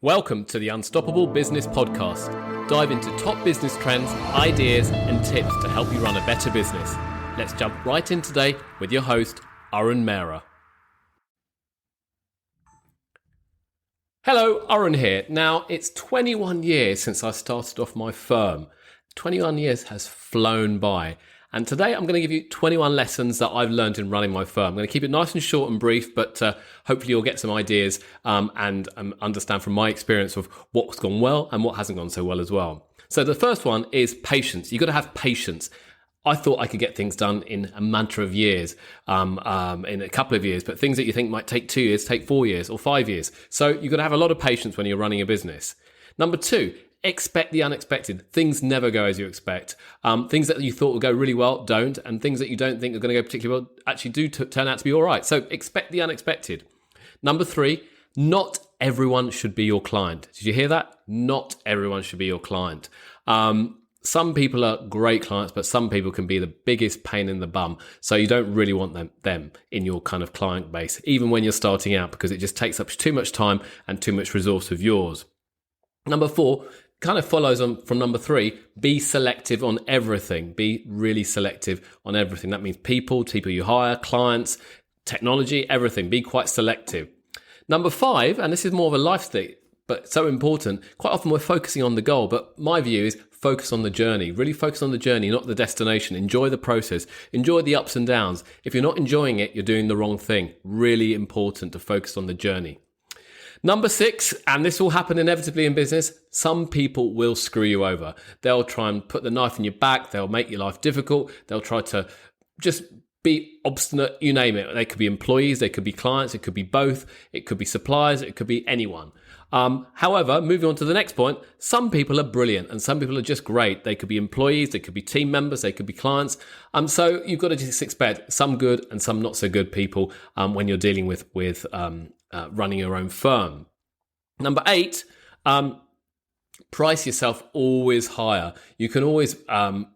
Welcome to the Unstoppable Business Podcast. Dive into top business trends, ideas, and tips to help you run a better business. Let's jump right in today with your host, Arun. Hello, Arun here. Now, it's 21 years since I started off my firm. 21 years has flown by. And today I'm going to give you 21 lessons that I've learned in running my firm. I'm going to keep it nice and short and brief, but hopefully you'll get some ideas and understand from my experience of what's gone well and what hasn't gone so well as well. So the first one is patience. You've got to have patience. I thought I could get things done in a matter of years, in a couple of years, but things that you think might take 2 years, take 4 years or 5 years. So you've got to have a lot of patience when you're running a business. Number two, expect the unexpected. Things never go as you expect. Things that you thought would go really well don't, and things that you don't think are going to go particularly well actually do turn out to be all right. So expect the unexpected. Number three, not everyone should be your client. Did you hear that? Not everyone should be your client. Some people are great clients, but some people can be the biggest pain in the bum. So you don't really want them in your kind of client base, even when you're starting out, because it just takes up too much time and too much resource of yours. Number four, kind of follows on from number three, be selective on everything. Be really selective on everything. That means people you hire, clients, technology, everything. Be quite selective. Number five, and this is more of a life thing, but so important, quite often we're focusing on the goal, but my view is focus on the journey. Really focus on the journey, not the destination. Enjoy the process. Enjoy the ups and downs. If you're not enjoying it, you're doing the wrong thing. Really important to focus on the journey. Number six, and this will happen inevitably in business, some people will screw you over. They'll try and put the knife in your back. They'll make your life difficult. They'll try to just be obstinate, you name it. They could be employees, they could be clients, it could be both, it could be suppliers, it could be anyone. However, moving on to the next point, some people are brilliant and some people are just great. They could be employees, they could be team members, they could be clients. So you've got to just expect some good and some not so good people when you're dealing with running your own firm. Number eight, price yourself always higher. You can always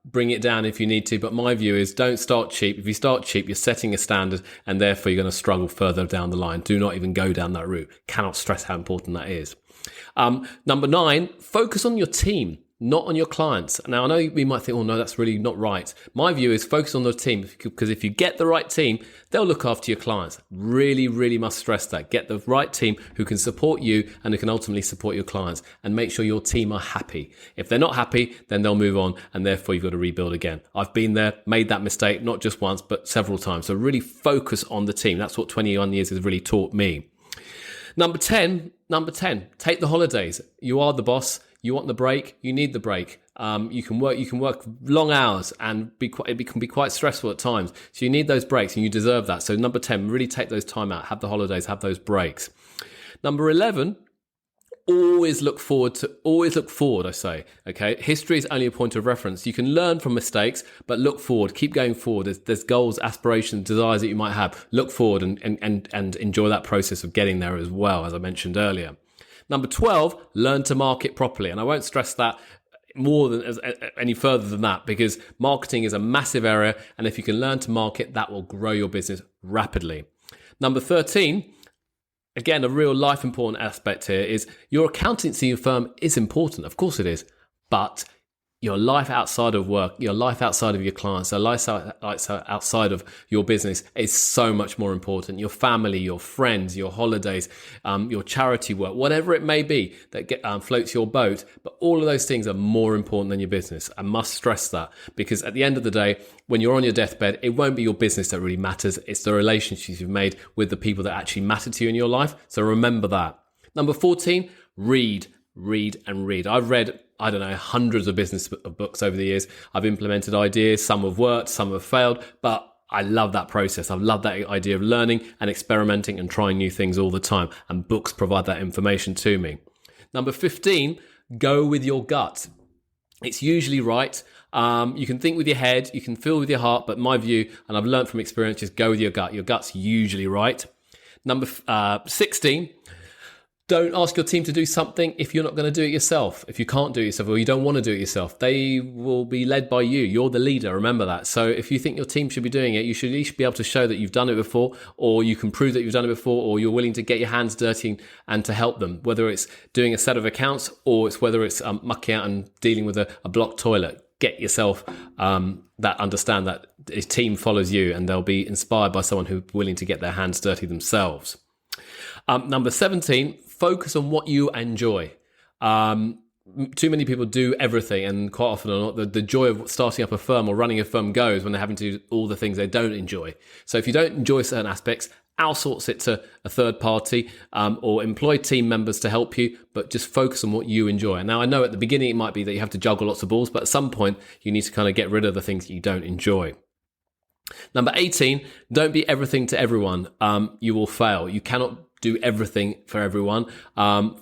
bring it down if you need to, but my view is don't start cheap. If you start cheap, you're setting a standard and therefore you're going to struggle further down the line. Do not even go down that route. Cannot stress how important that is. Number nine, focus on your team, not on your clients. Now, I know you might think, oh no, that's really not right. My view is focus on the team, because if you get the right team, they'll look after your clients. Really, really must stress that. Get the right team who can support you and who can ultimately support your clients, and make sure your team are happy. If they're not happy, then they'll move on, and therefore you've got to rebuild again. I've been there, made that mistake, not just once, but several times. So really focus on the team. That's what 21 years has really taught me. Number 10, take the holidays. You are the boss. You want the break, you need the break. You can work long hours and it can be quite stressful at times. So you need those breaks and you deserve that. So number 10, really take those time out, have the holidays, have those breaks. Number 11, always look forward, I say, okay? History is only a point of reference. You can learn from mistakes, but look forward, keep going forward. There's goals, aspirations, desires that you might have. Look forward and enjoy that process of getting there as well, as I mentioned earlier. Number 12, learn to market properly. And I won't stress that more than any further than that, because marketing is a massive area. And if you can learn to market, that will grow your business rapidly. Number 13, again, a real life important aspect here is your accountancy firm is important. Of course it is. But your life outside of work, your life outside of your clients, your life outside of your business is so much more important. Your family, your friends, your holidays, your charity work, whatever it may be that floats your boat. But all of those things are more important than your business. I must stress that, because at the end of the day, when you're on your deathbed, it won't be your business that really matters. It's the relationships you've made with the people that actually matter to you in your life. So remember that. Number 14, read. I've read, I don't know, hundreds of business books over the years. I've implemented ideas. Some have worked, some have failed, but I love that process. I love that idea of learning and experimenting and trying new things all the time. And books provide that information to me. Number 15, go with your gut. It's usually right. You can think with your head, you can feel with your heart, but my view, and I've learned from experience, is go with your gut. Your gut's usually right. Number 16, Don't ask your team to do something if you're not going to do it yourself. If you can't do it yourself or you don't want to do it yourself, they will be led by you. You're the leader, remember that. So if you think your team should be doing it, you should at least be able to show that you've done it before, or you can prove that you've done it before, or you're willing to get your hands dirty and to help them, whether it's doing a set of accounts or whether it's mucking out and dealing with a blocked toilet. Get yourself that understand that a team follows you and they'll be inspired by someone who's willing to get their hands dirty themselves. Number 17, focus on what you enjoy. Too many people do everything, and quite often or not, the joy of starting up a firm or running a firm goes when they're having to do all the things they don't enjoy. So if you don't enjoy certain aspects, outsource it to a third party or employ team members to help you, but just focus on what you enjoy. And now I know at the beginning it might be that you have to juggle lots of balls, but at some point you need to kind of get rid of the things that you don't enjoy. Number 18, don't be everything to everyone. You will fail. You cannot do everything for everyone.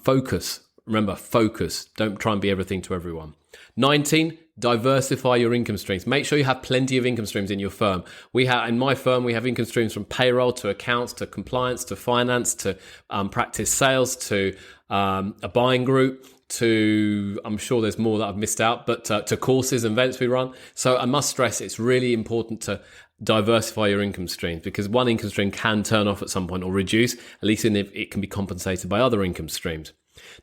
Focus. Remember, focus. Don't try and be everything to everyone. 19, diversify your income streams. Make sure you have plenty of income streams in your firm. In my firm, we have income streams from payroll to accounts to compliance to finance to practice sales to a buying group to, I'm sure there's more that I've missed out, but to courses and events we run. So I must stress it's really important to diversify your income streams, because one income stream can turn off at some point or reduce, at least if it can be compensated by other income streams.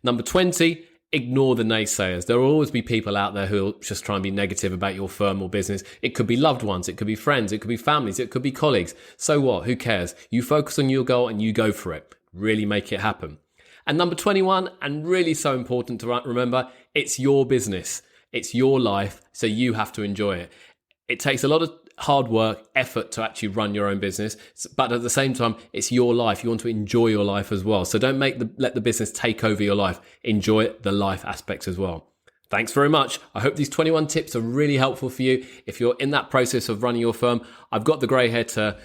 Number 20, ignore the naysayers. There will always be people out there who will just try and be negative about your firm or business. It could be loved ones, it could be friends, it could be families, it could be colleagues. So what? Who cares? You focus on your goal and you go for it. Really make it happen. And number 21, and really so important to remember, it's your business. It's your life, so you have to enjoy it. It takes a lot of hard work, effort to actually run your own business, but at the same time, it's your life. You want to enjoy your life as well. So don't let the business take over your life. Enjoy the life aspects as well. Thanks very much. I hope these 21 tips are really helpful for you. If you're in that process of running your firm, I've got the grey hair to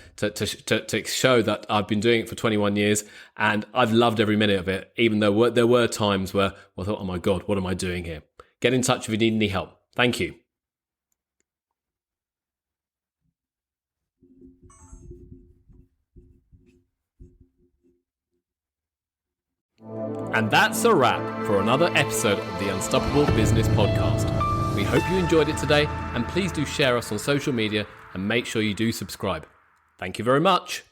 show that I've been doing it for 21 years and I've loved every minute of it, even though there were times where I thought, oh my God, what am I doing here? Get in touch if you need any help. Thank you. And that's a wrap for another episode of the Unstoppable Business Podcast. We hope you enjoyed it today, and please do share us on social media and make sure you do subscribe. Thank you very much.